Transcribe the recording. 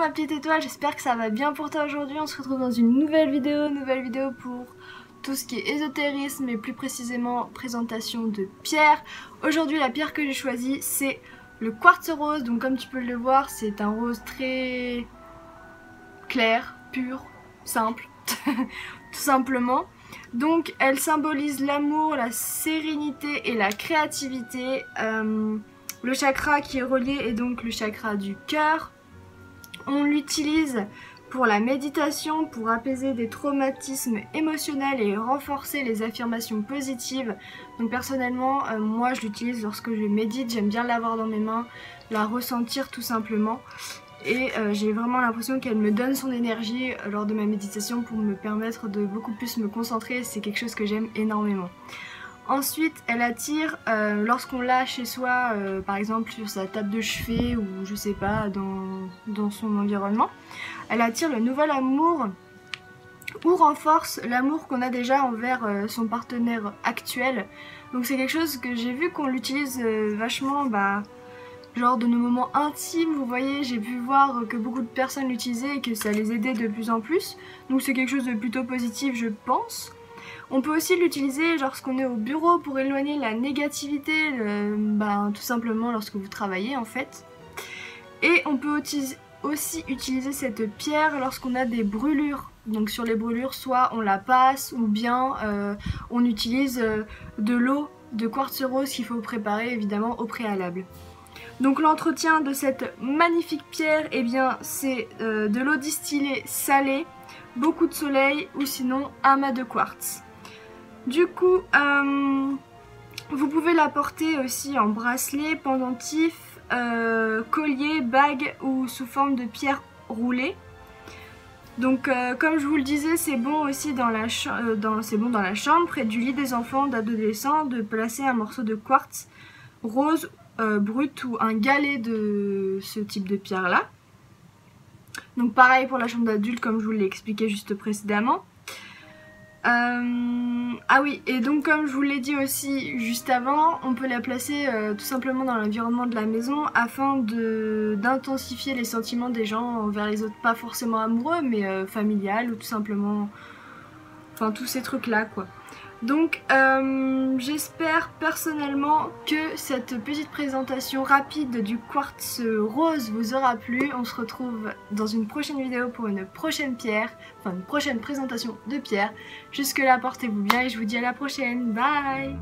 ma petite étoile, j'espère que ça va bien pour toi aujourd'hui. On se retrouve dans une nouvelle vidéo pour tout ce qui est ésotérisme et plus précisément présentation de pierres. Aujourd'hui la pierre que j'ai choisie c'est le quartz rose, donc comme tu peux le voir c'est un rose très clair, pur, simple, tout simplement. Donc elle symbolise l'amour, la sérénité et la créativité. Le chakra qui est relié est donc le chakra du cœur. On l'utilise pour la méditation, pour apaiser des traumatismes émotionnels et renforcer les affirmations positives. Donc personnellement, moi je l'utilise lorsque je médite, j'aime bien l'avoir dans mes mains, la ressentir tout simplement. Et j'ai vraiment l'impression qu'elle me donne son énergie lors de ma méditation pour me permettre de beaucoup plus me concentrer, c'est quelque chose que j'aime énormément. Ensuite, elle attire, lorsqu'on l'a chez soi, par exemple sur sa table de chevet ou je sais pas, dans son environnement, elle attire le nouvel amour ou renforce l'amour qu'on a déjà envers son partenaire actuel. Donc c'est quelque chose que j'ai vu qu'on l'utilise vachement, genre de nos moments intimes, vous voyez, j'ai pu voir que beaucoup de personnes l'utilisaient et que ça les aidait de plus en plus. Donc c'est quelque chose de plutôt positif je pense. On peut aussi l'utiliser lorsqu'on est au bureau pour éloigner la négativité, tout simplement lorsque vous travaillez en fait. Et on peut aussi utiliser cette pierre lorsqu'on a des brûlures. Donc sur les brûlures, soit on la passe ou bien on utilise de l'eau de quartz rose qu'il faut préparer évidemment au préalable. Donc l'entretien de cette magnifique pierre, eh bien c'est de l'eau distillée salée, beaucoup de soleil ou sinon amas de quartz. Du coup, vous pouvez la porter aussi en bracelet, pendentif, collier, bague ou sous forme de pierre roulée. Donc comme je vous le disais, c'est bon aussi dans la chambre, près du lit des enfants, d'adolescents, de placer un morceau de quartz rose brut ou un galet de ce type de pierre là. Donc pareil pour la chambre d'adulte comme je vous l'ai expliqué juste précédemment. Ah oui, et donc comme je vous l'ai dit aussi juste avant, on peut la placer tout simplement dans l'environnement de la maison afin d'intensifier les sentiments des gens envers les autres, pas forcément amoureux mais familial ou tout simplement, enfin tous ces trucs là quoi. Donc j'espère personnellement que cette petite présentation rapide du quartz rose vous aura plu. On se retrouve dans une prochaine vidéo pour une prochaine pierre, enfin une prochaine présentation de pierre. Jusque là portez-vous bien et je vous dis à la prochaine, bye.